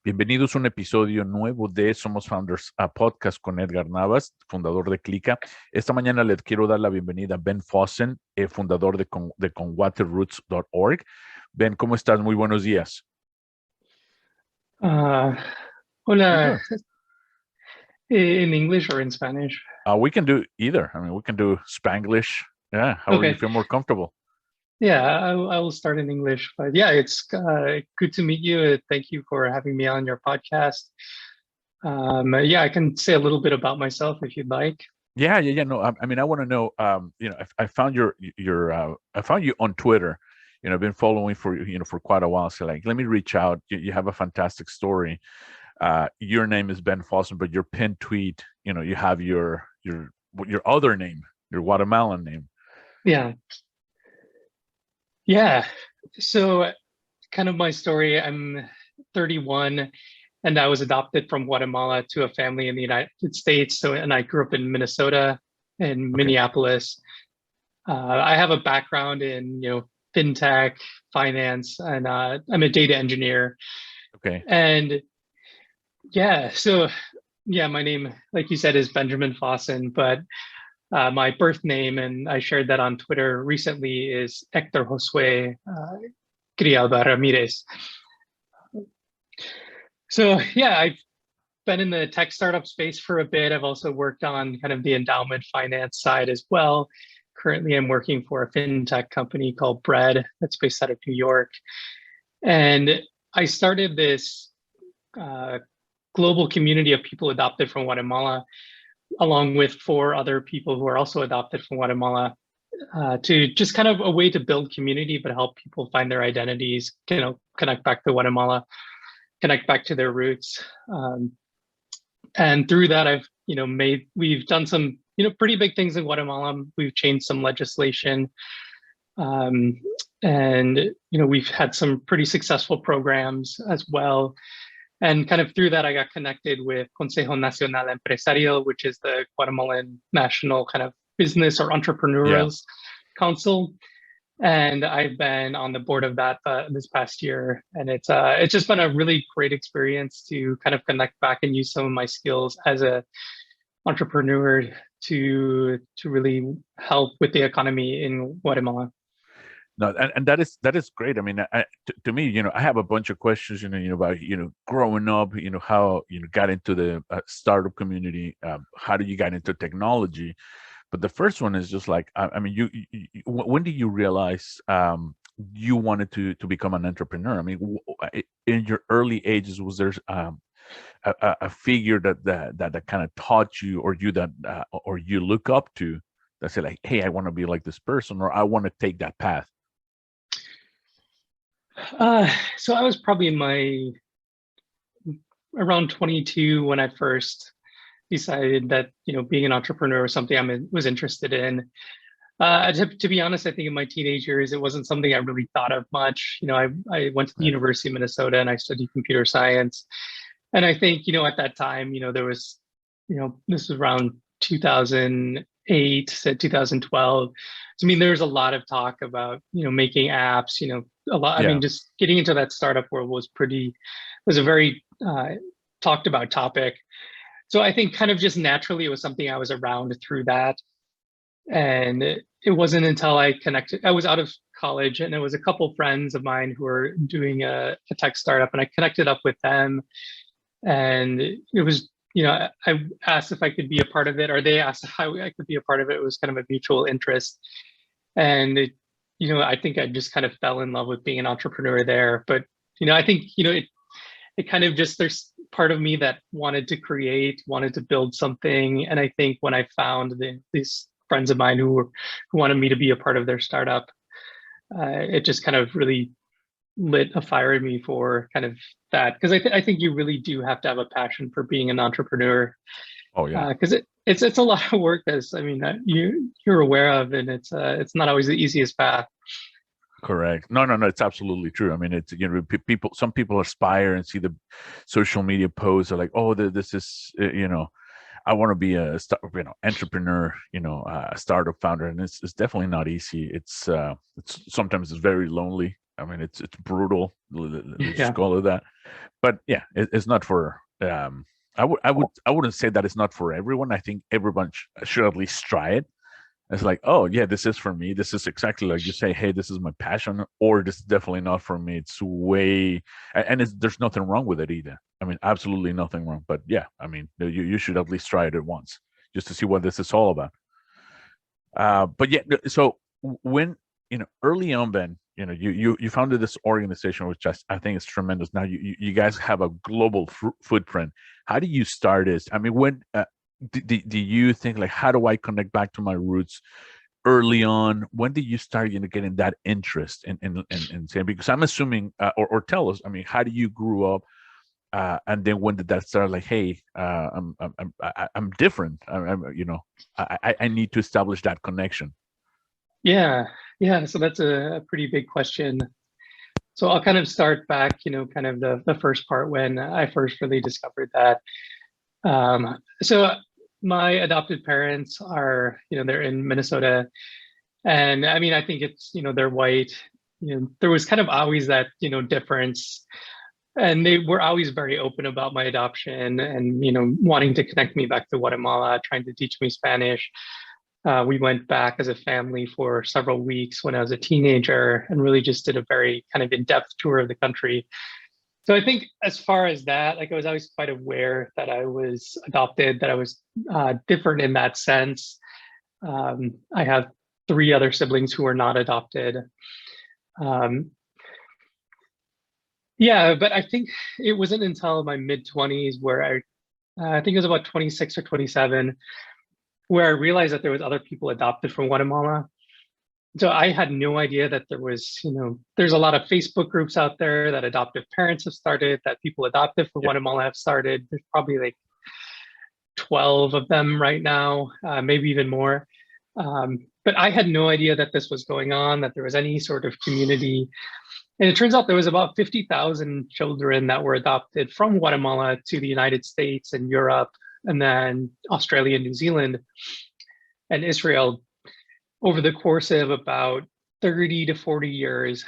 Bienvenidos a un episodio nuevo de Somos Founders, a podcast con Edgar Navas, fundador de Clica. Esta mañana les quiero dar la bienvenida a Ben Fossen, fundador de Guatemalteco.org. Ben, ¿cómo estás? Muy buenos días. Hola, in English or in Spanish? We can do either. I mean, we can do Spanglish. Yeah, however you feel more comfortable. Yeah, I will start in English. But yeah, it's good to meet you. Thank you for having me on your podcast. Yeah, I can say a little bit about myself if you'd like. Yeah. No, I mean, I want to know. I found I found you on Twitter. I've been following for quite a while. So like, let me reach out. You have a fantastic story. Your name is Ben Fossen, but your pinned tweet, you have your other name, your Guatemalan name. Yeah. So kind of my story, I'm 31 and I was adopted from Guatemala to a family in the United States. And I grew up in Minnesota and Minneapolis. I have a background in, fintech, finance, and I'm a data engineer. Okay. And yeah, so yeah, my name, like you said, is Benjamin Fossen, but my birth name, and I shared that on Twitter recently, is Hector Josue Grijalba Ramirez. So yeah, I've been in the tech startup space for a bit. I've also worked on kind of the endowment finance side as well. Currently, I'm working for a fintech company called Bread that's based out of New York. And I started this global community of people adopted from Guatemala, along with 4 other people who are also adopted from Guatemala, to just kind of a way to build community, but help people find their identities, connect back to Guatemala, connect back to their roots. And through that, we've done some, pretty big things in Guatemala. We've changed some legislation. And, we've had some pretty successful programs as well. And kind of through that, I got connected with Consejo Nacional Empresarial, which is the Guatemalan national kind of business or entrepreneurial council. And I've been on the board of that this past year. And it's just been a really great experience to kind of connect back and use some of my skills as a entrepreneur to really help with the economy in Guatemala. No, and that is great. I mean, to me, I have a bunch of questions, about, growing up, how, got into the startup community, how did you get into technology? But the first one is just like, I mean, you when did you realize you wanted to become an entrepreneur? I mean, in your early ages, was there a figure that kind of taught you, or you look up to, that say like, hey, I want to be like this person, or I want to take that path? So I was probably around 22 when I first decided that, being an entrepreneur was something I was interested in. To be honest, I think in my teenage years, it wasn't something I really thought of much. I went to the University of Minnesota and I studied computer science. And I think, at that time, there was, this was around 2008 to 2012. So, I mean, there was a lot of talk about, making apps, a lot. I mean, just getting into that startup world was a very talked about topic. So I think kind of just naturally, it was something I was around through that. And it wasn't until I was out of college, and it was a couple friends of mine who were doing a tech startup, and I connected up with them. And it was, I asked if I could be a part of it, or they asked how I could be a part of it. It was kind of a mutual interest. And, I think I just kind of fell in love with being an entrepreneur there. But, I think, it kind of just, there's part of me that wanted to build something. And I think when I found these friends of mine who wanted me to be a part of their startup, it just kind of really lit a fire in me for kind of that. Because I think you really do have to have a passion for being an entrepreneur. Oh yeah. Because it's a lot of work, as I mean, you're aware of, and it's not always the easiest path. Correct. No, it's absolutely true. I mean, it's, some people aspire and see the social media posts are like, oh, this is, I want to be a entrepreneur, a startup founder, and it's definitely not easy. It's sometimes it's very lonely, I mean, it's brutal. Let's just Yeah. call it that. But yeah, it's not for. I wouldn't say that it's not for everyone. I think everyone should at least try it. It's like, oh yeah, this is for me. This is exactly like you say. Hey, this is my passion, or this is definitely not for me. It's way, and there's nothing wrong with it either. I mean, absolutely nothing wrong. But yeah, I mean, you should at least try it at once just to see what this is all about. But yeah, so when early on, Ben, you founded this organization, which I think is tremendous. Now you guys have a global footprint. How do you start this? I mean, when do you think like, how do I connect back to my roots early on? When did you start getting that interest in saying, because I'm assuming or tell us, I mean, how do you grew up? And then when did that start? Like, hey, I'm different. I need to establish that connection. Yeah. Yeah. So that's a pretty big question. So I'll kind of start back, kind of the first part when I first really discovered that. So my adopted parents are, they're in Minnesota. And I mean, I think it's, they're white. There was kind of always that, difference. And they were always very open about my adoption and, wanting to connect me back to Guatemala, trying to teach me Spanish. We went back as a family for several weeks when I was a teenager and really just did a very kind of in-depth tour of the country. So I think as far as that, like I was always quite aware that I was adopted, that I was different in that sense. I have 3 other siblings who are not adopted. Yeah, but I think it wasn't until my mid-20s where I think it was about 26 or 27, where I realized that there was other people adopted from Guatemala. So I had no idea that there was, there's a lot of Facebook groups out there that adoptive parents have started, that people adopted from Guatemala have started. There's probably like 12 of them right now, maybe even more. But I had no idea that this was going on, that there was any sort of community. And it turns out there was about 50,000 children that were adopted from Guatemala to the United States and Europe, and then Australia, New Zealand, and Israel over the course of about 30 to 40 years.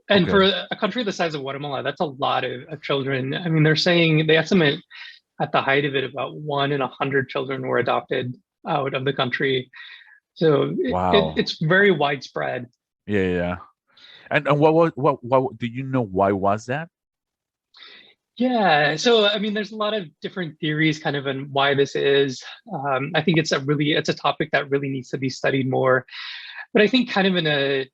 And Okay. for a country the size of Guatemala, that's a lot of children. I mean, they estimate at the height of it, about 1 in 100 children were adopted out of the country. So Wow. it's very widespread. Yeah. And what do you know why was that? Yeah, so I mean, there's a lot of different theories kind of on why this is. I think it's a topic that really needs to be studied more. But I think kind of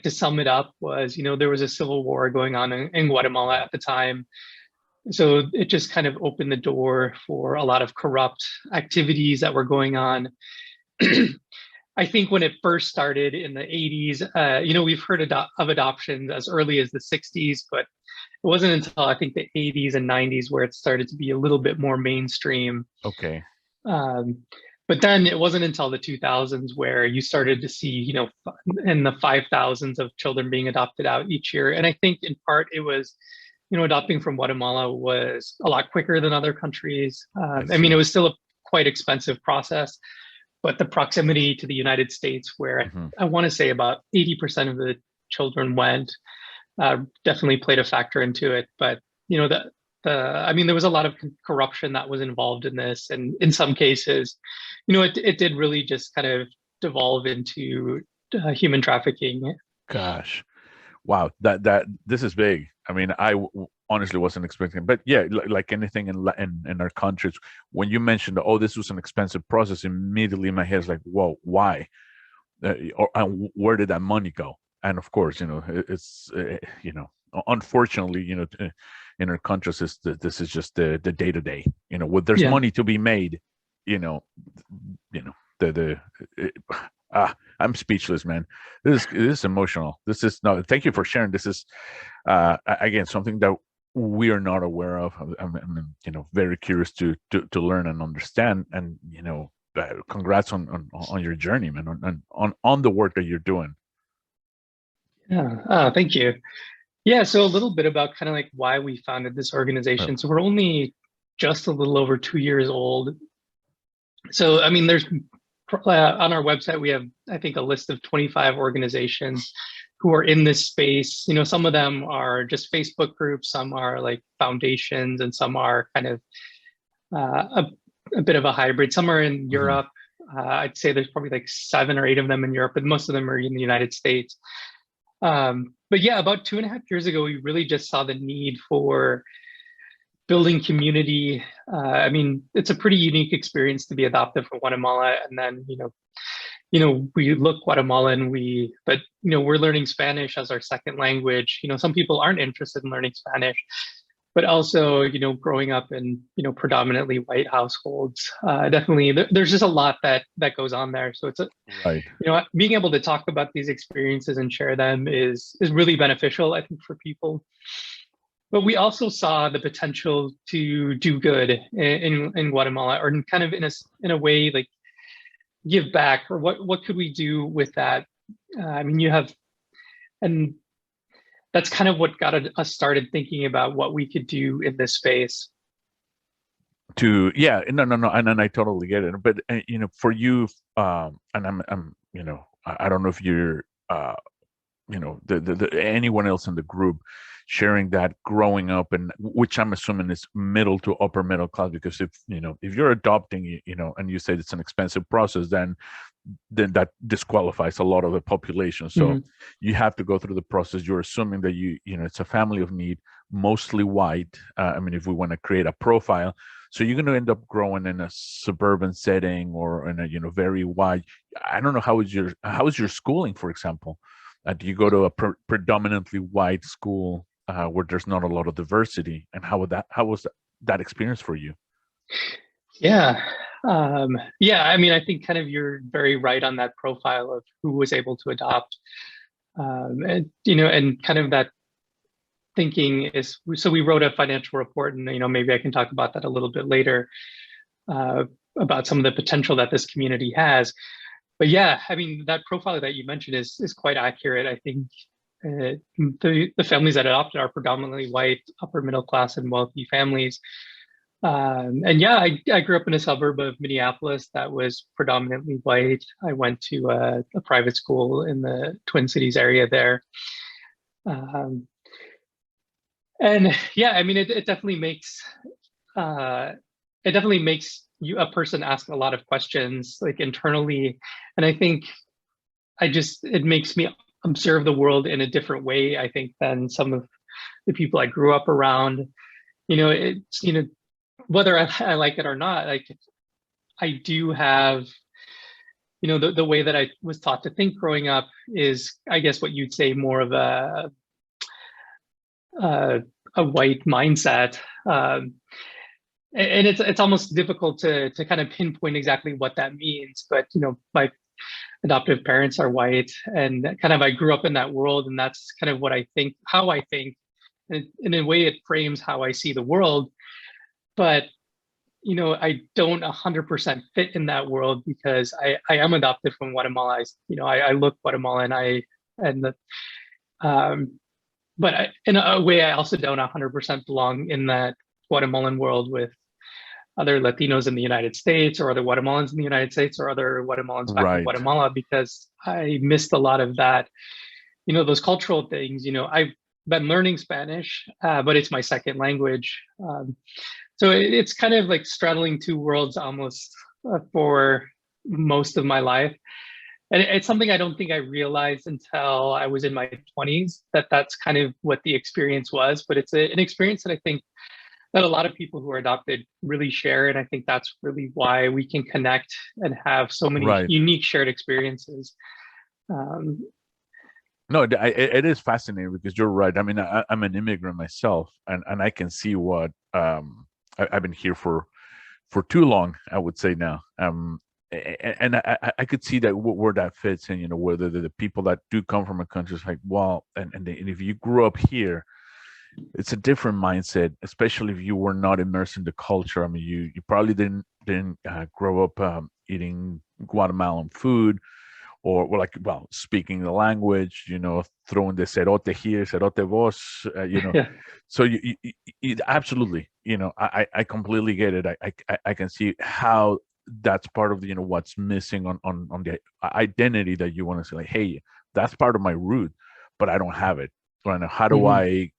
to sum it up was, there was a civil war going on in Guatemala at the time. So it just kind of opened the door for a lot of corrupt activities that were going on. I think when it first started in the 80s, we've heard of adoptions as early as the 60s, but it wasn't until I think the 80s and 90s where it started to be a little bit more mainstream. Okay. But then it wasn't until the 2000s where you started to see, in the 5,000s of children being adopted out each year. And I think in part it was, adopting from Guatemala was a lot quicker than other countries. I mean, it was still a quite expensive process, but the proximity to the United States, where I want to say about 80% of the children went, definitely played a factor into it. But I mean, there was a lot of corruption that was involved in this, and in some cases, it did really just kind of devolve into human trafficking. Gosh, wow, that this is big. I mean, honestly wasn't expecting, but yeah, like anything in our countries, when you mentioned, oh, this was an expensive process, immediately in my head is like, whoa, why? Or where did that money go? And of course, it's unfortunately, in our countries, this is just the day to day. When there's money to be made, I'm speechless, man. This is emotional. This is no. Thank you for sharing. This is again something that we are not aware of. I'm very curious to learn and understand. And congrats on your journey, man. On the work that you're doing. Yeah. Thank you. Yeah. So a little bit about kind of like why we founded this organization. So we're only just a little over 2 years old. So I mean, there's on our website, we have, I think, a list of 25 organizations who are in this space. Some of them are just Facebook groups, some are like foundations, and some are kind of a bit of a hybrid. Some are in Europe. I'd say there's probably like 7 or 8 of them in Europe, but most of them are in the United States. But yeah, about 2.5 years ago, we really just saw the need for building community. I mean, it's a pretty unique experience to be adopted from Guatemala, and then we look Guatemalan. But we're learning Spanish as our second language. Some people aren't interested in learning Spanish, but also growing up in predominantly white households. Definitely, there's just a lot that goes on there. So it's right. Being able to talk about these experiences and share them is really beneficial, I think, for people. But we also saw the potential to do good in Guatemala, or kind of in a way like give back, or what could we do with that? I mean, and that's kind of what got us started thinking about what we could do in this space. No, and I totally get it. But for you, and I'm I don't know if you're anyone else in the group sharing that growing up, and which I'm assuming is middle to upper middle class, because if you're adopting, and you say it's an expensive process, then that disqualifies a lot of the population. So you have to go through the process. You're assuming that it's a family of need, mostly white. I mean, if we want to create a profile, so you're going to end up growing in a suburban setting or in a very white. I don't know, how is your schooling, for example? Do you go to a predominantly white school where there's not a lot of diversity, and how was that experience for you? Yeah. I mean, I think kind of you're very right on that profile of who was able to adopt. And kind of that thinking is, so we wrote a financial report, and maybe I can talk about that a little bit later, about some of the potential that this community has. But yeah, I mean, that profile that you mentioned is quite accurate. I think the families that adopted are predominantly white, upper middle class, and wealthy families. And yeah, I grew up in a suburb of Minneapolis that was predominantly white. I went to a private school in the Twin Cities area there. And yeah, I mean, it definitely makes you, a person, ask a lot of questions, like internally. And I think it makes me observe the world in a different way, I think, than some of the people I grew up around. It's, whether I like it or not, like, I do have, the way that I was taught to think growing up is, I guess, what you'd say more of a white mindset. And it's almost difficult to kind of pinpoint exactly what that means. But, my adoptive parents are white, and kind of I grew up in that world, and that's kind of what I think, how I think, and in a way it frames how I see the world. But I don't 100% fit in that world, because I am adopted from Guatemala. I look Guatemalan, but in a way I also don't 100% belong in that Guatemalan world with other Latinos in the United States, or other Guatemalans in the United States, or other Guatemalans back in Guatemala, because I missed a lot of that, those cultural things. I've been learning Spanish, but it's my second language. So it's kind of like straddling two worlds almost, for most of my life. And it's something I don't think I realized until I was in my 20s, that's kind of what the experience was. But it's an experience that I think that a lot of people who are adopted really share. And I think that's really why we can connect and have so many unique shared experiences. No, it is fascinating, because you're right. I mean, I'm an immigrant myself, and I can see what I've been here for too long, I would say now. And I could see that where that fits in, whether the people that do come from a country is like, well, and if you grew up here, it's a different mindset, especially if you were not immersed in the culture. I mean, you probably didn't grow up eating Guatemalan food, or speaking the language, throwing the cerote here, cerote vos, Yeah. So you absolutely, I completely get it. I can see how that's part of the, what's missing on the identity that you want to say, like, hey, that's part of my root. but I don't have it. Right now, how do Mhm.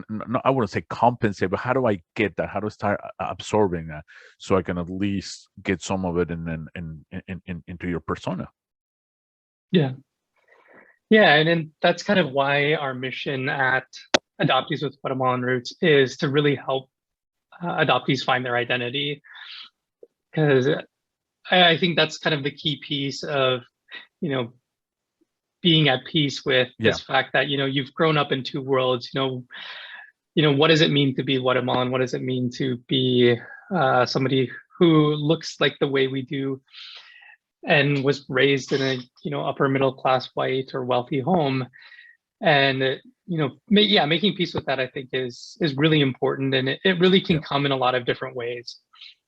no, I wouldn't say compensate, but how do I get that? How do I start absorbing that so I can at least get some of it into your persona? Yeah. Yeah, and then that's kind of why our mission at Adoptees with Guatemalan Roots is to really help adoptees find their identity, because I think that's kind of the key piece of, you know, being at peace with Yeah, this fact that, you've grown up in two worlds. What does it mean to be Guatemalan? What does it mean to be somebody who looks like the way we do and was raised in a, upper middle class white or wealthy home? And making peace with that, I think, is really important, and it really yeah, can come in a lot of different ways.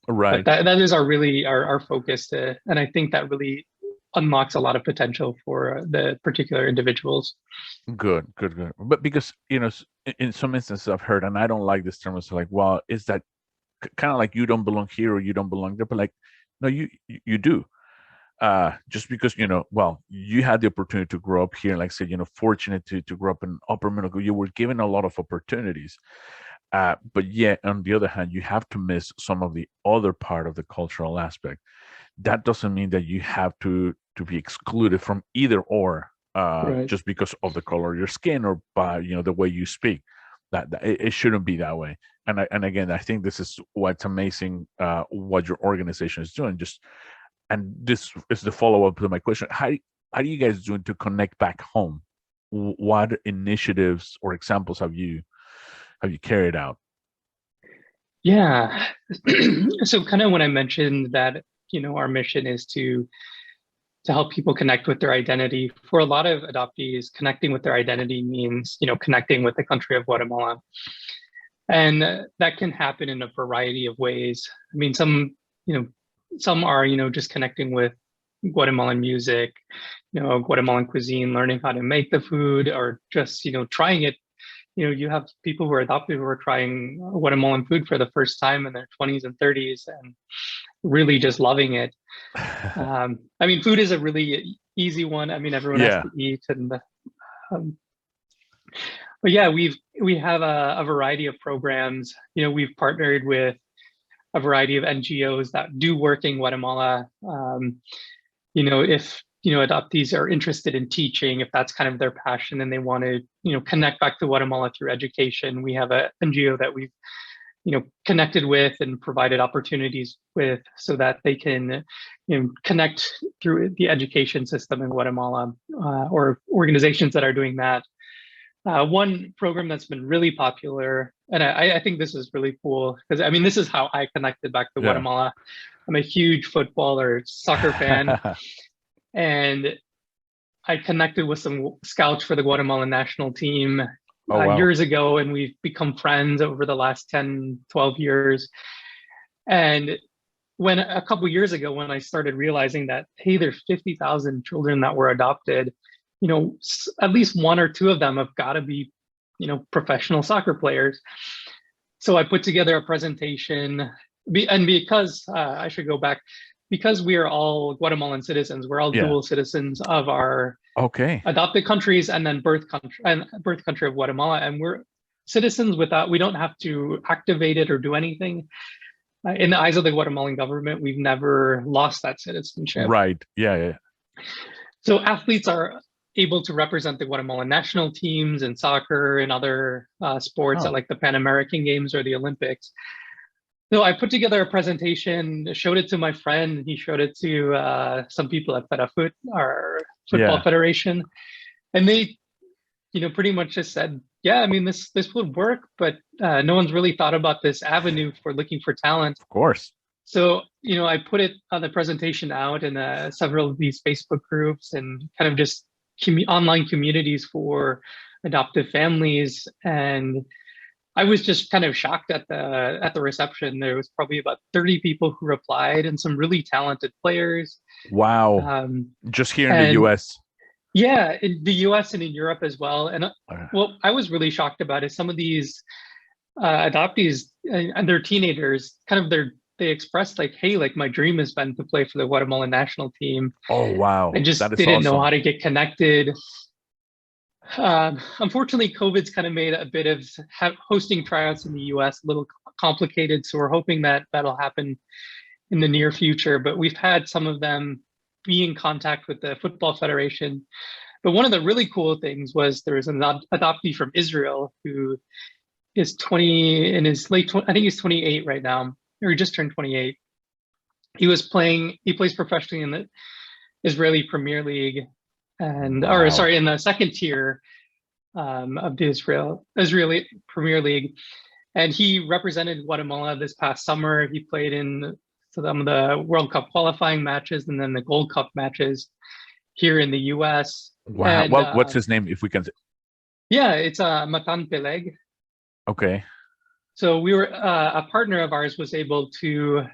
But right. that is our focus, and I think that really unlocks a lot of potential for the particular individuals. Good, good, good. But because in some instances I've heard, and I don't like this term. It's like, well, is that kind of like you don't belong here or you don't belong there? But like, no, you do. Just because well, you had the opportunity to grow up here, like I said, fortunate to grow up in upper middle, you were given a lot of opportunities. But yet, on the other hand, you have to miss some of the other part of the cultural aspect. That doesn't mean that you have to be excluded from either or, Right. just because of the color of your skin or by the way you speak. That it shouldn't be that way. And again, I think this is what's amazing, what your organization is doing. Just and this is the follow up to my question: how are you guys doing to connect back home? What initiatives or examples have you carried out? Yeah. So kind of when I mentioned that, our mission is to help people connect with their identity. For a lot of adoptees, connecting with their identity means, connecting with the country of Guatemala. And that can happen in a variety of ways. I mean, you know, some are, just connecting with Guatemalan music, Guatemalan cuisine, learning how to make the food, or just, trying it. You have people who are adopted who are trying Guatemalan food for the first time in their 20s and 30s and really just loving it. I mean, food is a really easy one. I mean, everyone has Yeah. to eat, and um, but yeah, we have a variety of programs. We've partnered with a variety of NGOs that do work in Guatemala. If adoptees are interested in teaching, if that's kind of their passion, and they want to connect back to Guatemala through education, we have a NGO that we've connected with and provided opportunities with, so that they can connect through the education system in Guatemala, or organizations that are doing that. One program that's been really popular, and I think this is really cool, because I mean, this is how I connected back to Yeah. Guatemala. I'm a huge football or soccer fan, and I connected with some scouts for the Guatemalan national team Oh wow. years ago, and we've become friends over the last 10, 12 years. And when a couple years ago, when I started realizing that, hey, there's 50,000 children that were adopted, at least one or two of them have got to be, professional soccer players. So I put together a presentation, and because I should go back, because we are all Guatemalan citizens, we're all Yeah. dual citizens of our Okay. adopted countries and then birth country of Guatemala, and we're citizens without, we don't have to activate it or do anything. In the eyes of the Guatemalan government, we've never lost that citizenship. Right. Yeah. Yeah. So athletes are able to represent the Guatemalan national teams in soccer and other sports at Oh. like the Pan American Games or the Olympics. So I put together a presentation, showed it to my friend. He showed it to some people at FEDAFUT, our football Yeah. federation, and they, pretty much just said, "Yeah, I mean, this would work, but no one's really thought about this avenue for looking for talent." Of course. So, I put it on the presentation out in several of these Facebook groups and kind of just online communities for adoptive families. And I was just kind of shocked at the reception. There was probably about 30 people who replied, and some really talented players. Wow. Um, Just here in the and U.S. yeah, in the US and in Europe as well. And Uh, what I was really shocked about is some of these adoptees and their teenagers, kind of they expressed like, hey, like my dream has been to play for the Guatemalan national team. oh I wow. That just is didn't know how awesome. to get connected. Unfortunately, COVID's kind of made a bit of hosting tryouts in the US a little complicated. So we're hoping that that'll happen in the near future. But we've had some of them be in contact with the Football Federation. But one of the really cool things was there was an adoptee from Israel who is 20 in his late, I think he's 28 right now, or he just turned 28. He plays professionally in the Israeli Premier League and, Wow. or sorry, in the second tier of the Israeli Premier League. And he represented Guatemala this past summer. He played in some of the World Cup qualifying matches and then the Gold Cup matches here in the US. Wow. And, What's his name, if we can say? Yeah, it's Matan Peleg. Okay. So we were, a partner of ours was able to,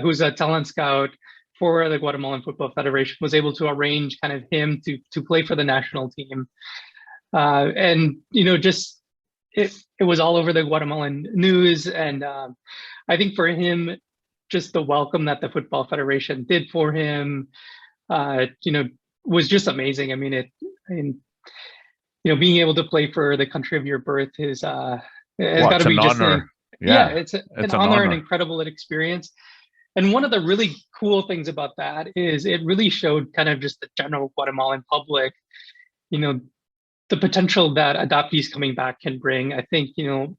who's a talent scout for the Guatemalan Football Federation, was able to arrange kind of him to play for the national team. And, you know, just, it was all over the Guatemalan news. And I think for him, just the welcome that the Football Federation did for him, you know, was just amazing. I mean, you know, being able to play for the country of your birth is, it's got to be just it's an honor and incredible experience. And one of the really cool things about that is it really showed kind of just the general Guatemalan public, you know, the potential that adoptees coming back can bring. I think, you know,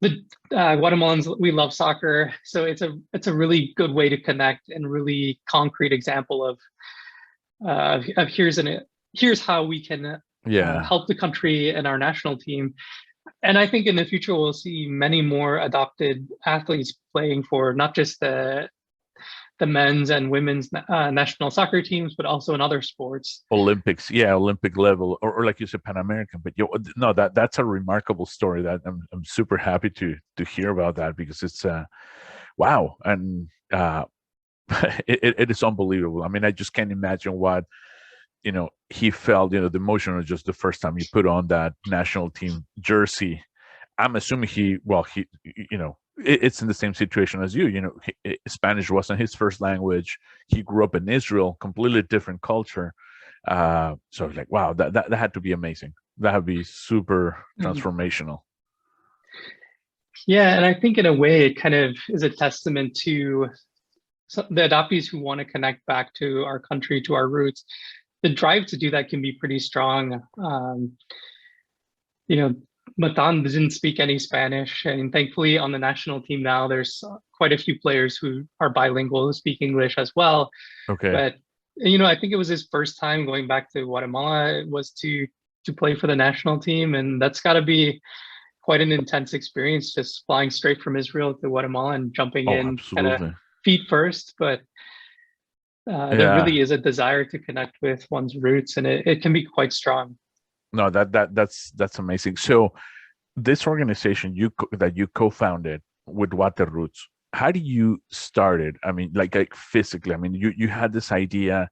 the Guatemalans, we love soccer, so it's a really good way to connect and really concrete example of here's how we can help the country and our national team. And I think in the future we'll see many more adopted athletes playing for not just the men's and women's national soccer teams, but also in other sports. Olympics, Olympic level, or like you said, Pan American. But no, that's a remarkable story. That I'm super happy to hear about that, because it's wow, and it is unbelievable. I mean, I just can't imagine what, you know, he felt, you know, the emotion of just the first time he put on that national team jersey. I'm assuming he, you know, it's in the same situation as you know, Spanish wasn't his first language. He grew up in Israel, completely different culture. So I was like, wow, that had to be amazing. That would be super transformational. Yeah, and I think in a way it kind of is a testament to the adoptees who want to connect back to our country, to our roots. The drive to do that can be pretty strong. You know, Matan didn't speak any Spanish, and thankfully on the national team now, there's quite a few players who are bilingual, who speak English as well. Okay. But, you know, I think it was his first time going back to Guatemala was to play for the national team, and that's got to be quite an intense experience, just flying straight from Israel to Guatemala and jumping in kind of feet first. But there really is a desire to connect with one's roots, and it can be quite strong. No, that's amazing. So this organization that you co-founded with Guatemalan Roots, how do you start it? I mean, like physically, I mean, you had this idea,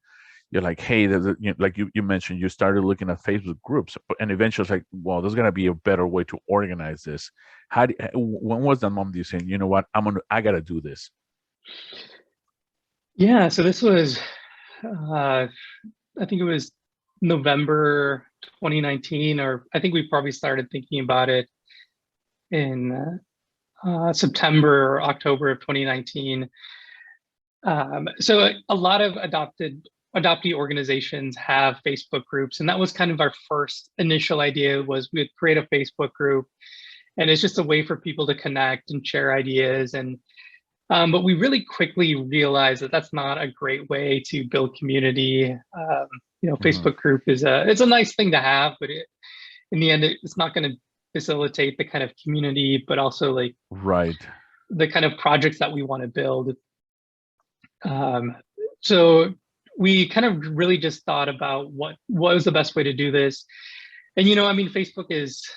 you're like, hey, you know, like you mentioned, you started looking at Facebook groups, and eventually it's like, well, there's gonna be a better way to organize this. When was that moment you saying, you know what, I gotta do this? Yeah, so this was, I think it was November 2019, or I think we probably started thinking about it in September or October of 2019. So a lot of adoptee organizations have Facebook groups, and that was kind of our first initial idea, was we'd create a Facebook group, and it's just a way for people to connect and share ideas. And but we really quickly realized that that's not a great way to build community. You know, Facebook group it's a nice thing to have, but in the end, it's not going to facilitate the kind of community, but also like the kind of projects that we want to build. So we kind of really just thought about what was the best way to do this. And, you know, I mean, Facebook is,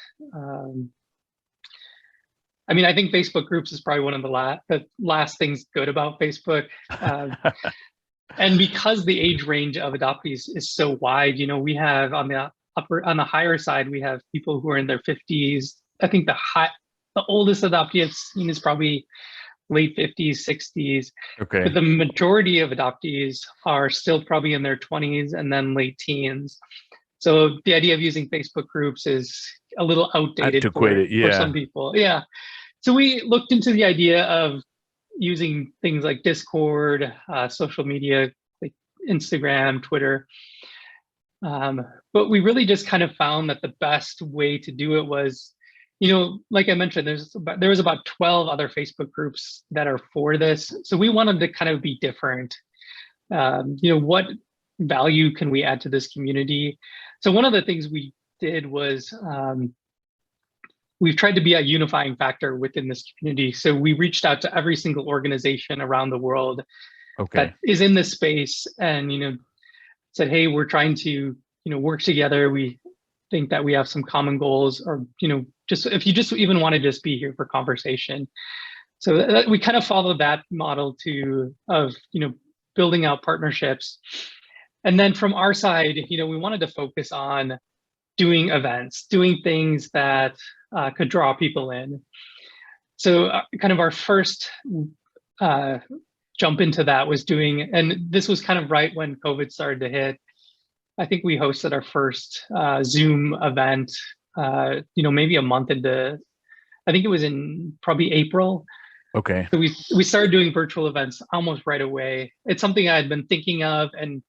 I mean, I think Facebook groups is probably one of the last things good about Facebook. And because the age range of adoptees is so wide, you know, we have on the higher side, we have people who are in their 50s. I think the oldest adoptee I've seen is probably late 50s, 60s. Okay. But the majority of adoptees are still probably in their 20s and then late teens. So the idea of using Facebook groups is a little outdated Antiquated, for some yeah. people. Yeah. So we looked into the idea of using things like Discord, social media like Instagram, Twitter. But we really just kind of found that the best way to do it was, like I mentioned, there was about 12 other Facebook groups that are for this. So we wanted to kind of be different. What value can we add to this community? So one of the things we did was we've tried to be a unifying factor within this community. So we reached out to every single organization around the world that is in this space and, said, hey, we're trying to, work together. We think that we have some common goals or, just if you just even want to just be here for conversation. So we kind of followed that model of building out partnerships. And then from our side, we wanted to focus on doing events, doing things that could draw people in. So kind of our first jump into that was and this was kind of right when COVID started to hit. I think we hosted our first Zoom event, maybe a month into, I think it was in probably April. Okay. So we started doing virtual events almost right away. It's something I had been thinking of, and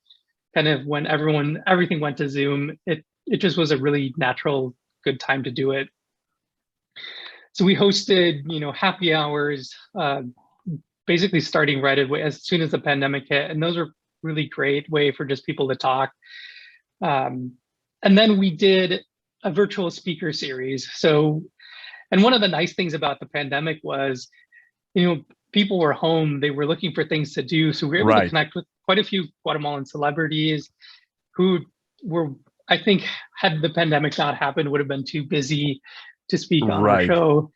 kind of when everything went to Zoom, it just was a really natural, good time to do it. So we hosted, happy hours, basically starting right away as soon as the pandemic hit, and those are really great way for just people to talk. And then we did a virtual speaker series. So, and one of the nice things about the pandemic was, people were home, they were looking for things to do. So we were able to connect with quite a few Guatemalan celebrities who were, I think, had the pandemic not happened, would have been too busy to speak on our show.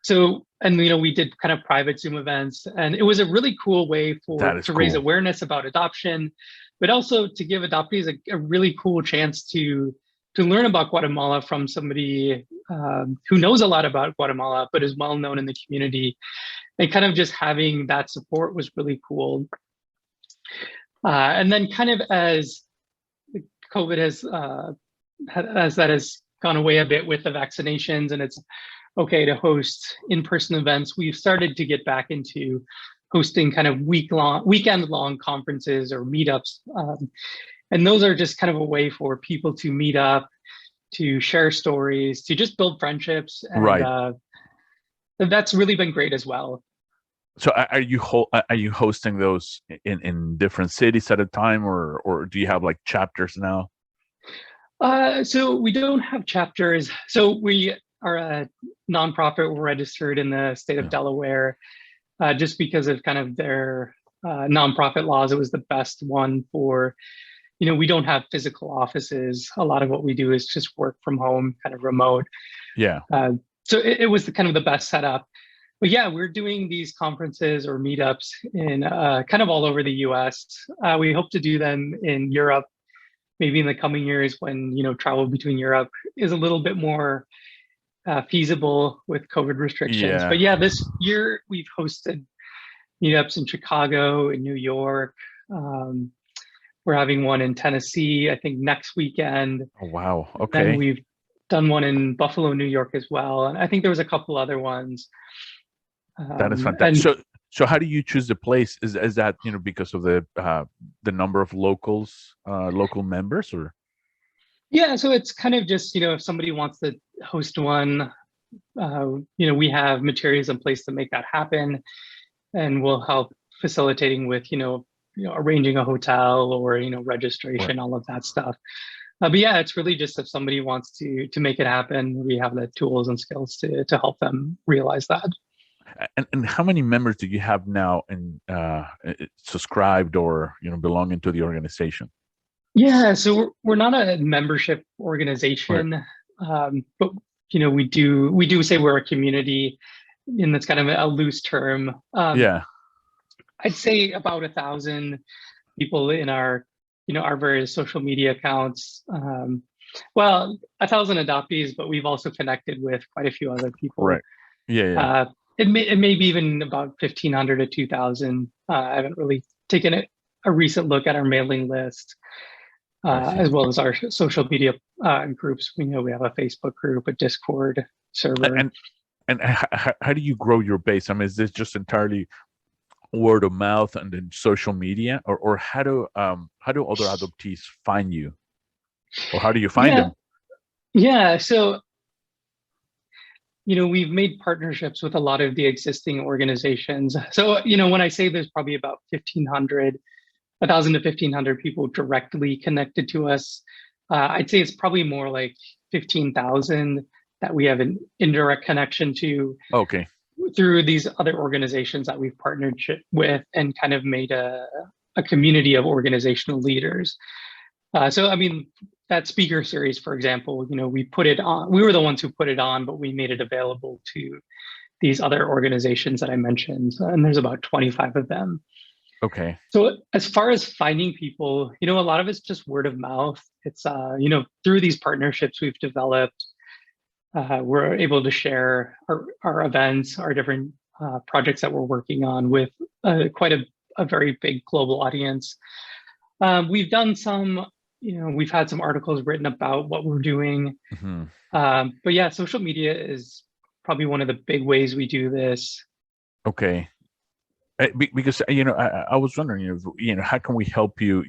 So, and we did kind of private Zoom events, and it was a really cool way to raise awareness about adoption, but also to give adoptees a really cool chance to learn about Guatemala from somebody who knows a lot about Guatemala, but is well known in the community. And kind of just having that support was really cool. And then kind of as COVID has gone away a bit with the vaccinations and it's okay to host in-person events, we've started to get back into hosting kind of weekend-long conferences or meetups. And those are just kind of a way for people to meet up, to share stories, to just build friendships. And that's really been great as well. So are you hosting those in different cities at a time, or do you have like chapters now? So we don't have chapters. So we are a nonprofit. We're registered in the state of Delaware, just because of kind of their nonprofit laws. It was the best one for, we don't have physical offices. A lot of what we do is just work from home, kind of remote. Yeah. So it was kind of the best setup. But yeah, we're doing these conferences or meetups in kind of all over the US. We hope to do them in Europe, maybe in the coming years when, travel between Europe is a little bit more feasible with COVID restrictions. Yeah. But yeah, this year we've hosted meetups in Chicago, in New York. We're having one in Tennessee, I think next weekend. Oh, wow. Okay. And we've done one in Buffalo, New York as well. And I think there was a couple other ones. That is fantastic. So how do you choose the place? Is that, because of the number of local members, or? Yeah, so it's kind of just, if somebody wants to host one, we have materials in place to make that happen, and we'll help facilitating with, arranging a hotel or, registration, all of that stuff. But yeah, it's really just if somebody wants to make it happen, we have the tools and skills to help them realize that. And how many members do you have now and subscribed or belonging to the organization? Yeah, so we're not a membership organization, but we do say we're a community, and that's kind of a loose term. I'd say about 1,000 people in our our various social media accounts. Well, 1,000 adoptees, but we've also connected with quite a few other people. Right. Yeah. It may be even about 1,500 to 2,000. I haven't really taken a recent look at our mailing list. as well as our social media groups. We know we have a Facebook group, a Discord server. And how do you grow your base? I mean, is this just entirely word of mouth and then social media, or how do other adoptees find you, or how do you find them? Yeah, so we've made partnerships with a lot of the existing organizations. So when I say there's probably about 1,000 to 1,500 people directly connected to us, I'd say it's probably more like 15,000 that we have an indirect connection to. Okay. Through these other organizations that we've partnered with and kind of made a community of organizational leaders. So, I mean, that speaker series, for example, we put it on, we were the ones who put it on, but we made it available to these other organizations that I mentioned. And there's about 25 of them. Okay. So as far as finding people, a lot of it's just word of mouth. It's, through these partnerships we've developed, we're able to share our events, our different projects that we're working on with quite a very big global audience. We've done some, we've had some articles written about what we're doing. But yeah, social media is probably one of the big ways we do this. Okay. Because I was wondering, how can we help you,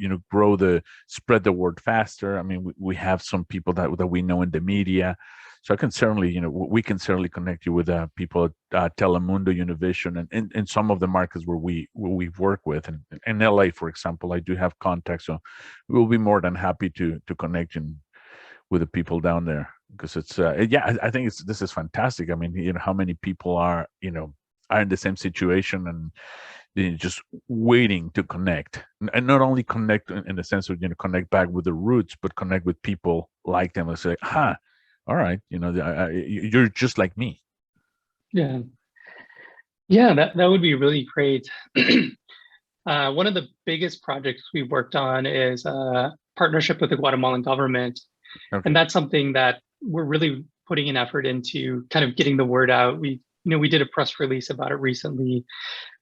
spread the word faster? I mean, we have some people that we know in the media, so I can certainly, we can certainly connect you with people at Telemundo, Univision, and in some of the markets where we work with, and in LA, for example, I do have contacts, so we'll be more than happy to connect you with the people down there, because it's I think this is fantastic. I mean, how many people are in the same situation and just waiting to connect, and not only connect in the sense of connect back with the roots, but connect with people like them and say, all right, you're just like me. Yeah, that would be really great. One of the biggest projects we've worked on is a partnership with the Guatemalan government. Okay. And that's something that we're really putting an effort into, kind of getting the word out. We did a press release about it recently,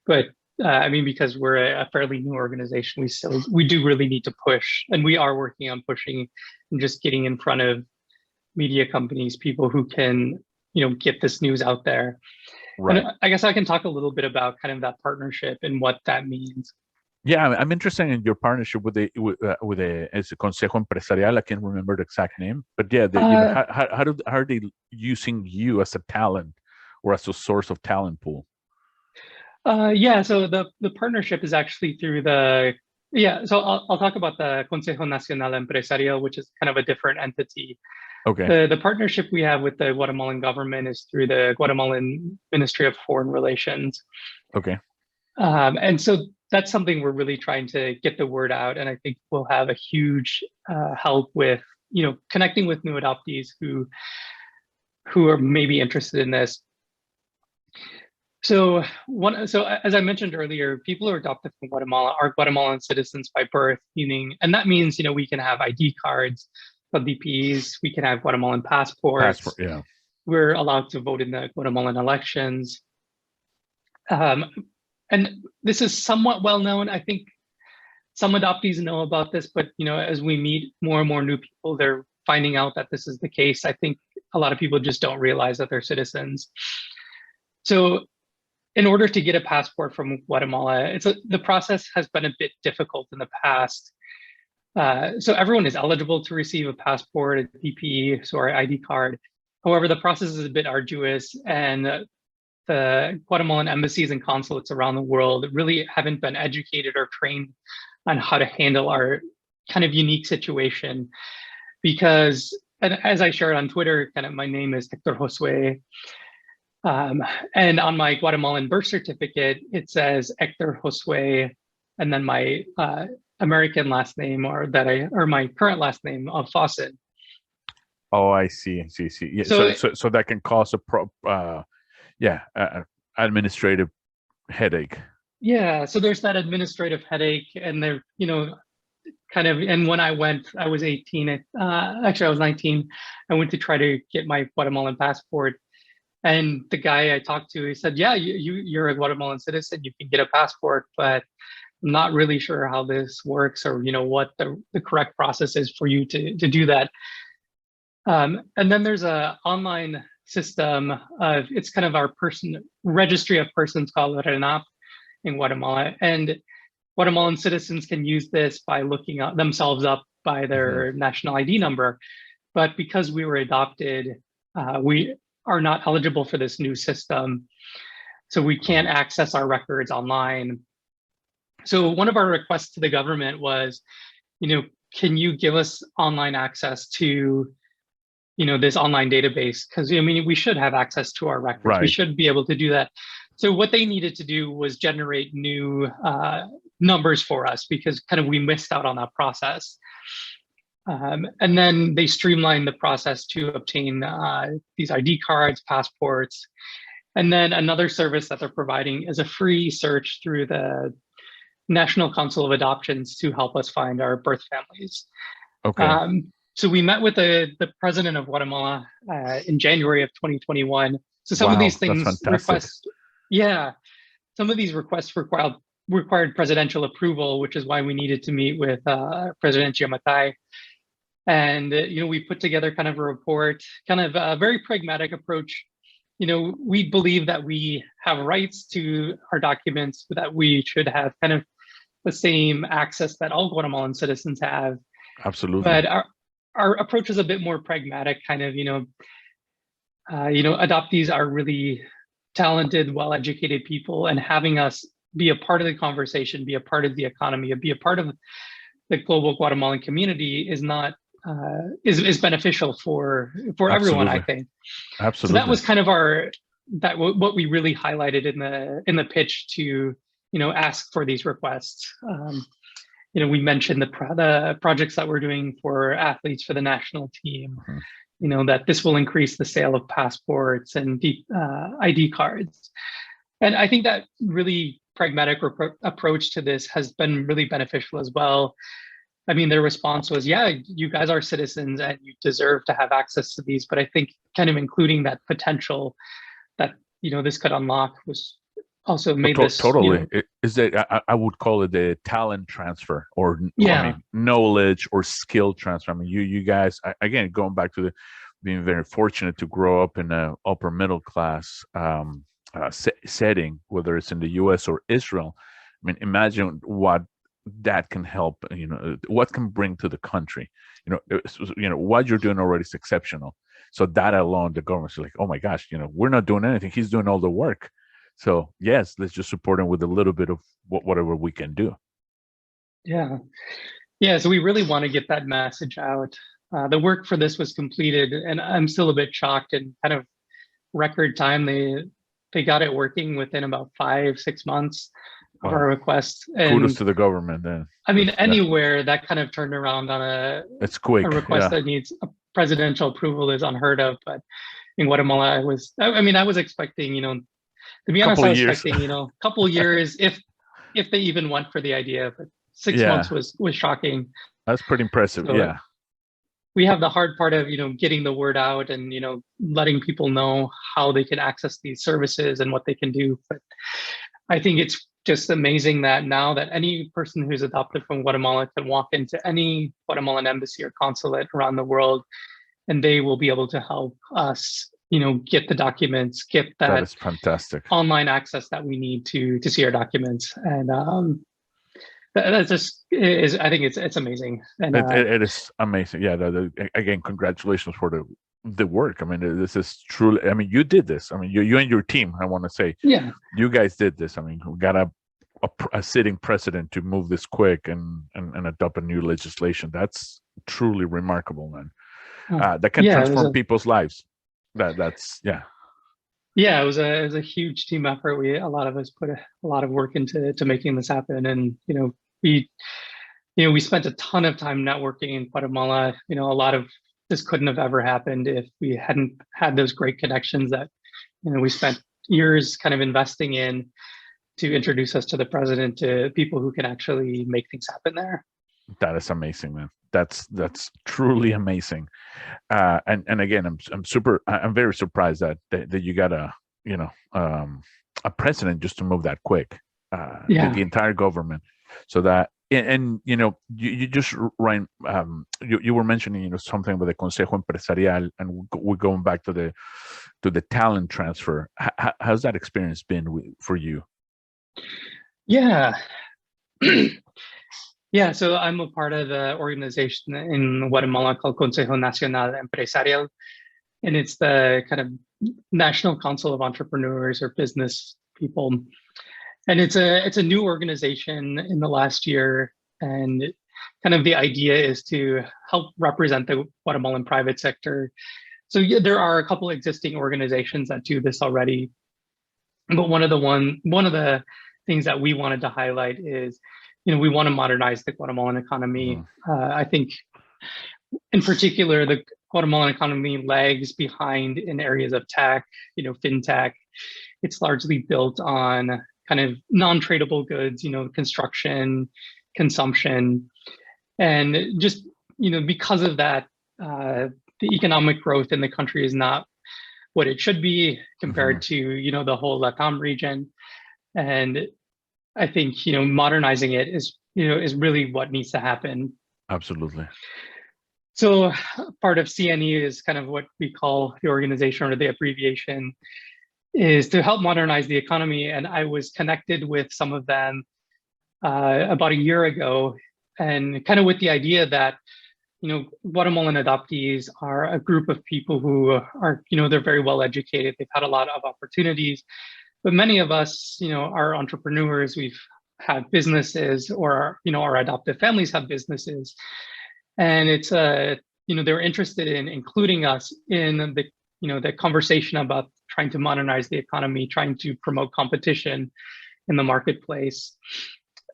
but I mean, because we're a fairly new organization, we do really need to push, and we are working on pushing and just getting in front of media companies, people who can, get this news out there. Right. And I guess I can talk a little bit about kind of that partnership and what that means. Yeah, I'm interested in your partnership with the Consejo Empresarial. I can't remember the exact name, but yeah, how are they using you as a talent or as a source of talent pool? So the partnership is actually through so I'll talk about the Consejo Nacional Empresarial, which is kind of a different entity. Okay. The partnership we have with the Guatemalan government is through the Guatemalan Ministry of Foreign Relations. Okay. And so that's something we're really trying to get the word out, and I think we'll have a huge help with connecting with new adoptees who are maybe interested in this. So as I mentioned earlier, people who are adopted from Guatemala are Guatemalan citizens by birth, and that means we can have ID cards, DPs, we can have Guatemalan passports. Yeah. We're allowed to vote in the Guatemalan elections. And this is somewhat well known. I think some adoptees know about this, but as we meet more and more new people, they're finding out that this is the case. I think a lot of people just don't realize that they're citizens. So in order to get a passport from Guatemala, the process has been a bit difficult in the past. So everyone is eligible to receive a passport, a DP, so our ID card. However, the process is a bit arduous, and the Guatemalan embassies and consulates around the world really haven't been educated or trained on how to handle our kind of unique situation. Because, and as I shared on Twitter, kind of my name is Hector Josue. And on my Guatemalan birth certificate, it says Hector Josue, and then my American last name, or my current last name of Fossen. Oh, I see. Yeah, so that can cause administrative headache. Yeah, so there's that administrative headache, and there, kind of, and when I was 18, actually I was 19, I went to try to get my Guatemalan passport, and the guy I talked to, he said, yeah, you're a Guatemalan citizen, you can get a passport, but I'm not really sure how this works, or what the correct process is for you to do that. And then there's a online system of, it's kind of our registry of persons called RENAP in Guatemala, and Guatemalan citizens can use this by looking themselves up by their national ID number. But because we were adopted, we are not eligible for this new system. So we can't access our records online. So one of our requests to the government was, can you give us online access to, this online database? Because, we should have access to our records. Right. We should be able to do that. So what they needed to do was generate new numbers for us, because kind of we missed out on that process. And then they streamlined the process to obtain these ID cards, passports. And then another service that they're providing is a free search through the National Council of Adoptions to help us find our birth families. Okay. So we met with the president of Guatemala in January of 2021. So some of these things some of these requests required presidential approval, which is why we needed to meet with President Giamattei. And we put together kind of a report, kind of a very pragmatic approach. We believe that we have rights to our documents, but that we should have kind of the same access that all Guatemalan citizens have. Absolutely. But our approach is a bit more pragmatic, kind of, adoptees are really talented, well-educated people, and having us be a part of the conversation, be a part of the economy, be a part of the global Guatemalan community is not is beneficial for everyone, I think. Absolutely. So that was kind of what we really highlighted in the pitch to ask for these requests. We mentioned the projects that we're doing for athletes for the national team. That this will increase the sale of passports and ID cards. And I think that really pragmatic approach to this has been really beneficial as well. I mean, their response was, yeah, you guys are citizens and you deserve to have access to these. But I think kind of including that potential that, this could unlock was also made this. Totally. Is that, I would call it the talent transfer, or knowledge or skill transfer. I mean, you guys, again, going back to being very fortunate to grow up in an upper middle class setting, whether it's in the US or Israel. I mean, imagine what that can help, what can bring to the country. What you're doing already is exceptional. So that alone, the government's like, oh my gosh, we're not doing anything. He's doing all the work. So yes, let's just support him with a little bit of whatever we can do. Yeah. So we really want to get that message out. The work for this was completed, and I'm still a bit shocked. In kind of record time, they got it working within about 5-6 months of our request. And kudos to the government then. I mean, anywhere that kind of turned around on it's quick. A request that needs a presidential approval is unheard of. But in Guatemala, I was expecting, to be honest, I was expecting, a couple years if they even went for the idea. But 6 months was shocking. That's pretty impressive. So, we have the hard part of, getting the word out and, letting people know how they can access these services and what they can do. But I think it's just amazing that now that any person who's adopted from Guatemala can walk into any Guatemalan embassy or consulate around the world, and they will be able to help us, get the documents, get that is fantastic online access that we need to see our documents. And that just is, I think it's amazing. And it is amazing. Yeah. Again, congratulations for the work. I mean, this is truly, I mean, you did this. I mean, you and your team, I want to say, you guys did this. I mean, we got a sitting precedent to move this quick and adopt a new legislation. That's truly remarkable, man. That can transform people's lives. That's Yeah, it was a huge team effort. A lot of us put a lot of work into making this happen, and we spent a ton of time networking in Guatemala. A lot of this couldn't have ever happened if we hadn't had those great connections that we spent years kind of investing in to introduce us to the president, to people who can actually make things happen there. That is amazing, man. That's truly amazing. And again, I'm very surprised that you got a president just to move that quick. The entire government. So that, and you just right, you were mentioning, something about the Consejo Empresarial, and we're going back to the talent transfer. How's that experience been for you? Yeah. Yeah, so I'm a part of the organization in Guatemala called Consejo Nacional Empresarial, and it's the kind of National Council of Entrepreneurs or Business People. And it's a new organization in the last year, and kind of the idea is to help represent the Guatemalan private sector. So yeah, there are a couple existing organizations that do this already, but one of the things that we wanted to highlight is, we want to modernize the Guatemalan economy. I think, in particular, the Guatemalan economy lags behind in areas of tech, fintech. It's largely built on kind of non-tradable goods, construction, consumption, and just, because of that, the economic growth in the country is not what it should be compared to, the whole LATAM region. And I think, modernizing it is really what needs to happen. Absolutely. So part of CNE is kind of what we call the organization, or the abbreviation, is to help modernize the economy. And I was connected with some of them about a year ago, and kind of with the idea that, Guatemalan adoptees are a group of people who are, they're very well educated. They've had a lot of opportunities. But many of us, are entrepreneurs. We've had businesses, or our adoptive families have businesses, and it's they're interested in including us in the conversation about trying to modernize the economy, trying to promote competition in the marketplace,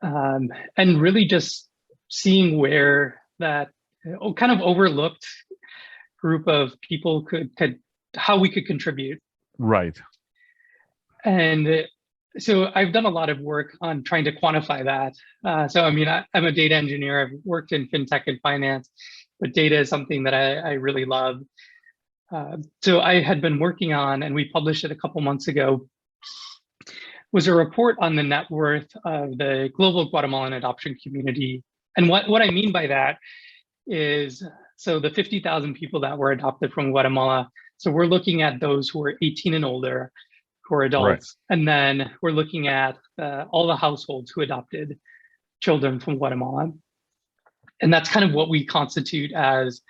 and really just seeing where that kind of overlooked group of people could how we could contribute. Right. And so I've done a lot of work on trying to quantify that. So, I'm a data engineer. I've worked in fintech and finance, but data is something that I really love. So I had been working on, and we published it a couple months ago, was a report on the net worth of the global Guatemalan adoption community. And what I mean by that is, so the 50,000 people that were adopted from Guatemala, so we're looking at those who are 18 and older, who are adults, right. And then we're looking at all the households who adopted children from Guatemala. And that's kind of what we constitute as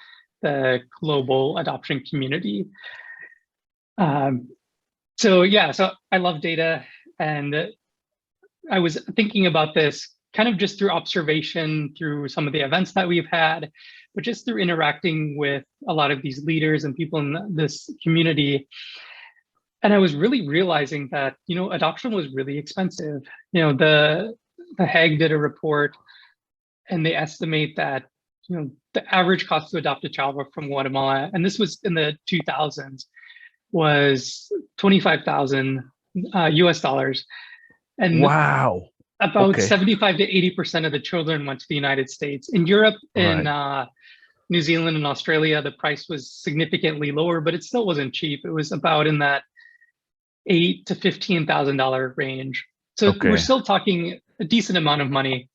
the global adoption community. So I love data, and I was thinking about this kind of just through observation, through some of the events that we've had, but just through interacting with a lot of these leaders and people in this community. And I was really realizing that, adoption was really expensive. The Hague did a report, and they estimate that, the average cost to adopt a child from Guatemala, and this was in the 2000s, was $25,000 US dollars. And wow. About 75 to 80% of the children went to the United States. In Europe, in New Zealand and Australia, the price was significantly lower, but it still wasn't cheap. It was about in that $8,000 to $15,000 range. So we're still talking a decent amount of money.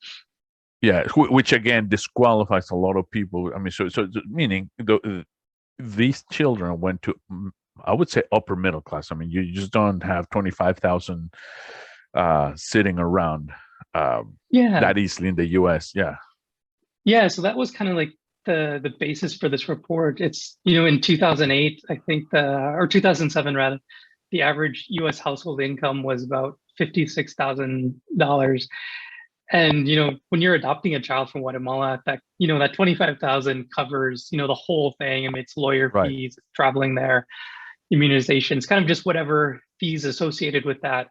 Yeah, which again disqualifies a lot of people. So meaning these children went to, I would say, upper middle class. You just don't have 25,000 sitting around that easily in the U.S. Yeah. So that was kind of like the basis for this report. It's in 2008, I think, or 2007 rather, the average U.S. household income was about $56,000. And when you're adopting a child from Guatemala, that that 25,000 covers the whole thing. It's lawyer fees, traveling there, immunizations, kind of just whatever fees associated with that.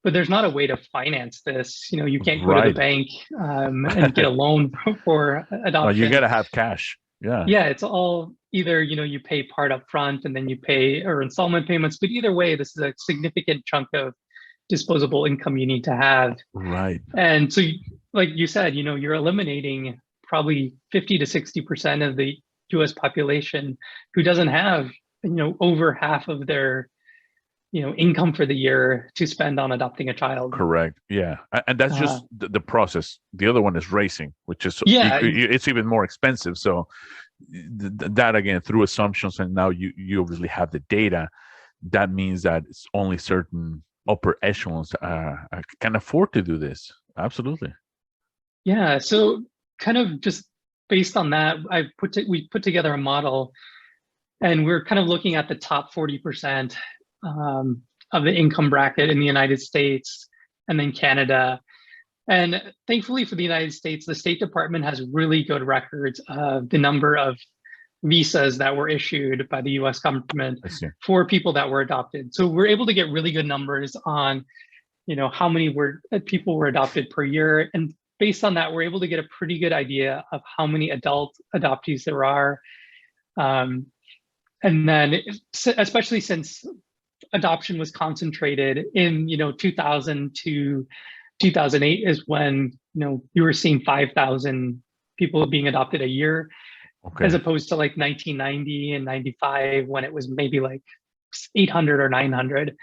But there's not a way to finance this. You can't go to the bank and get a loan for adoption. You got to have cash. Yeah, it's all either you pay part up front and then you pay or installment payments. But either way, this is a significant chunk of disposable income you need to have. Right. And so, like you said, you're eliminating probably 50 to 60% of the U.S. population who doesn't have over half of their income for the year to spend on adopting a child. Correct. Yeah, and that's just the process. The other one is racing, which is it's even more expensive. So that again, through assumptions, and now you obviously have the data. That means that it's only certain upper echelons can afford to do this. Absolutely. Yeah. So kind of just based on that, we put together a model, and we're kind of looking at the top 40% of the income bracket in the United States and then Canada. And thankfully for the United States, the State Department has really good records of the number of visas that were issued by the US government for people that were adopted. So we're able to get really good numbers on, how many people were adopted per year. And based on that, we're able to get a pretty good idea of how many adult adoptees there are. And then, especially since adoption was concentrated in 2000 to 2008 is when you were seeing 5,000 people being adopted a year, as opposed to like 1990 and 95 when it was maybe like 800 or 900.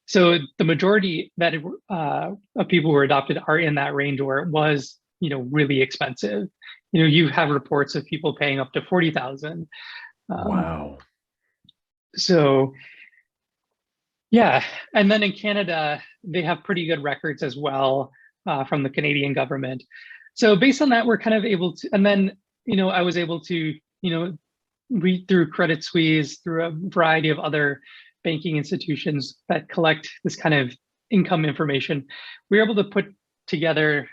So the majority of people who were adopted are in that range where it was really expensive. You have reports of people paying up to 40,000. Wow. So yeah, and then in Canada, they have pretty good records as well from the Canadian government. So based on that, we're kind of able to, and then, I was able to, read through Credit Suisse, through a variety of other banking institutions that collect this kind of income information. We were able to put together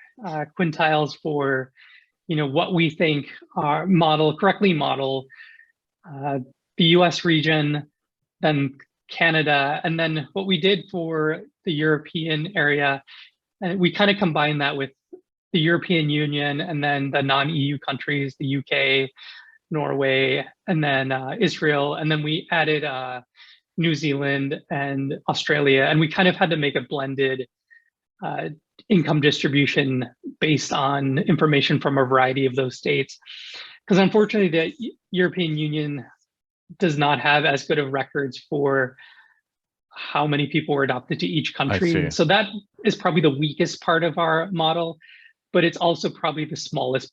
quintiles for, what we think are correctly model the US region, then Canada, and then what we did for the European area, and we kind of combined that with the European Union and then the non-EU countries, the UK, Norway, and then Israel, and then we added New Zealand and Australia, and we kind of had to make a blended income distribution based on information from a variety of those states. Because unfortunately, the European Union does not have as good of records for how many people were adopted to each country. So that is probably the weakest part of our model, but it's also probably the smallest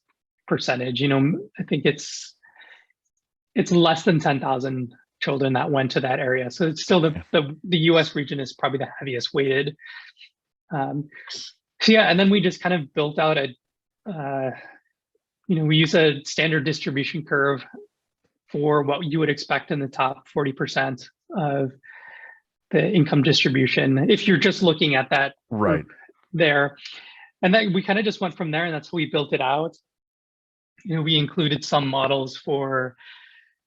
percentage. I think it's less than 10,000 children that went to that area. So it's still the US region is probably the heaviest weighted. So yeah, and then we just kind of built out we use a standard distribution curve for what you would expect in the top 40% of the income distribution, if you're just looking at that right there. And then we kind of just went from there, and that's how we built it out. We included some models for,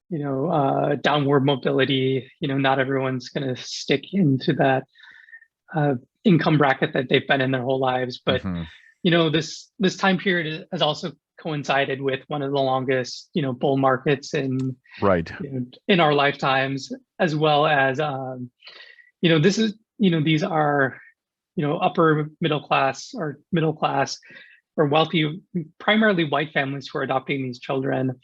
downward mobility. Not everyone's going to stick into that income bracket that they've been in their whole lives. But, this time period has also coincided with one of the longest, bull markets in in our lifetimes, as well as, this is, these are, upper middle class or wealthy, primarily white families who are adopting these children.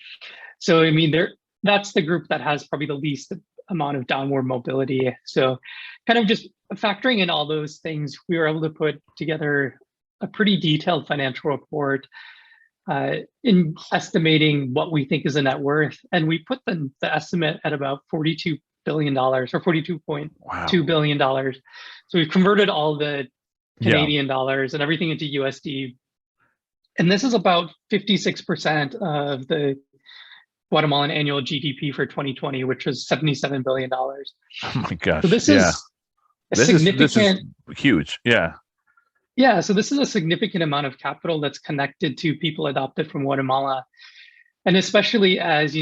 So, I mean, that's the group that has probably the least amount of downward mobility. So kind of just factoring in all those things, we were able to put together a pretty detailed financial report in estimating what we think is a net worth. And we put the estimate at about $42 billion or $42.2 billion. So we've converted all the Canadian dollars and everything into USD. And this is about 56% of the Guatemalan annual GDP for 2020, which was $77 billion. Oh my gosh. So this is significant. This is huge. Yeah. Yeah. So this is a significant amount of capital that's connected to people adopted from Guatemala. And especially as,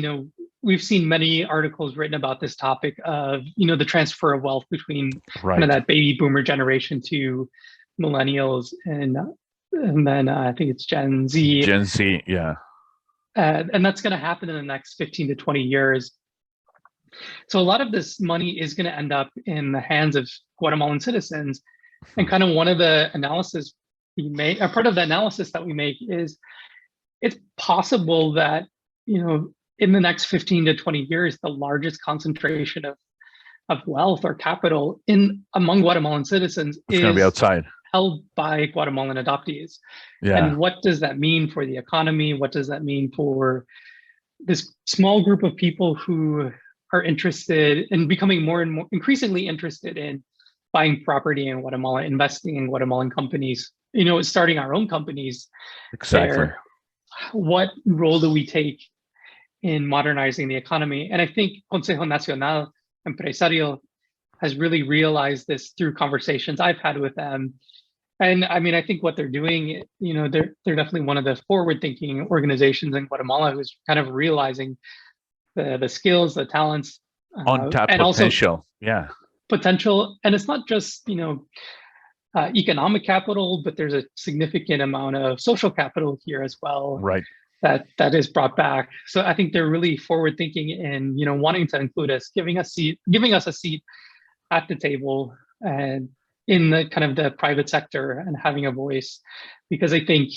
we've seen many articles written about this topic of, the transfer of wealth between kind of that baby boomer generation to millennials and then I think it's Gen Z. Gen Z, yeah. And that's going to happen in the next 15 to 20 years. So a lot of this money is going to end up in the hands of Guatemalan citizens. And kind of one of the analysis we make, or part of the analysis that we make is it's possible that, in the next 15 to 20 years, the largest concentration of of wealth or capital in among Guatemalan citizens It's going to be is outside. held by Guatemalan adoptees. Yeah. And what does that mean for the economy? What does that mean for this small group of people who are interested in becoming more and more increasingly interested in buying property in Guatemala, investing in Guatemalan companies, starting our own companies Exactly. there? What role do we take in modernizing the economy? And I think Consejo Nacional Empresario has really realized this through conversations I've had with them. And I mean, I think what they're doing, they're definitely one of the forward-thinking organizations in Guatemala who's kind of realizing the skills, the talents, Untapped and potential. also Yeah. potential. And it's not just economic capital, but there's a significant amount of social capital here as well. Right. That is brought back. So I think they're really forward-thinking in wanting to include us, giving us a seat at the table and in the kind of the private sector and having a voice, because I think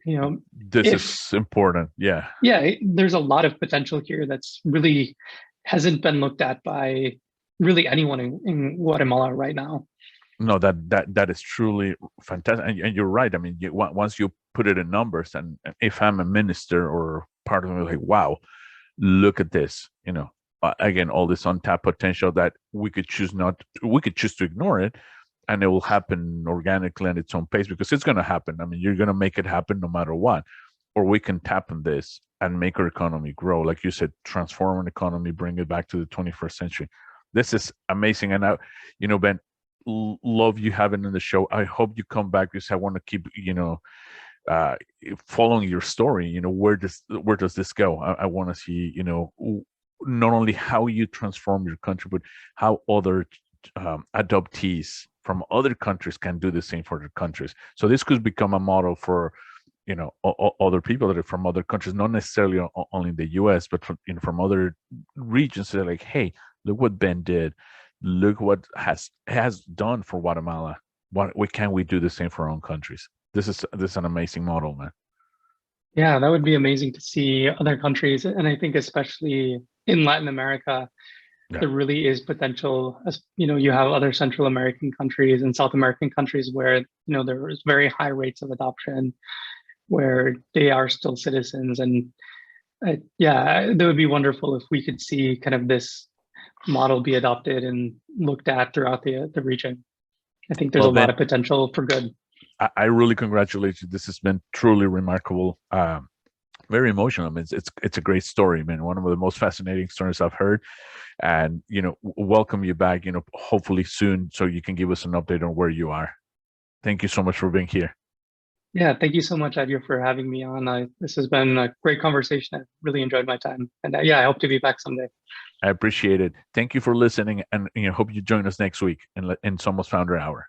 this is important. Yeah. There's a lot of potential here that's really hasn't been looked at by really anyone in Guatemala right now. No, that is truly fantastic, and you're right. I mean, once you put it in numbers, and if I'm a minister or part of me, like, wow, look at this. Again, all this untapped potential that we could choose to ignore it, and it will happen organically at its own pace, because it's going to happen. I mean, you're going to make it happen no matter what, or we can tap on this and make our economy grow, like you said, transform an economy, bring it back to the 21st century. This is amazing, and I, Ben, love you having in the show. I hope you come back, because I want to keep following your story. Where does this go? I want to see not only how you transform your country, but how other adoptees from other countries can do the same for their countries. So this could become a model for other people that are from other countries, not necessarily only in the US, but from other regions. They're like, hey, look what Ben did. Look what has done for Guatemala. What can we do the same for our own countries? This is an amazing model, man. Yeah, that would be amazing to see other countries, and I think especially in Latin America, there really is potential. As you have other Central American countries and South American countries where there is very high rates of adoption, where they are still citizens, and that would be wonderful if we could see kind of this model be adopted and looked at throughout the region. I think there's a lot of potential for good. I really congratulate you. This has been truly remarkable. Very emotional. I mean, it's a great story, man. One of the most fascinating stories I've heard. And welcome you back. Hopefully soon, so you can give us an update on where you are. Thank you so much for being here. Yeah, thank you so much, Adyo, for having me on. This has been a great conversation. I really enjoyed my time, and I hope to be back someday. I appreciate it. Thank you for listening, and hope you join us next week in Somos Founder Hour.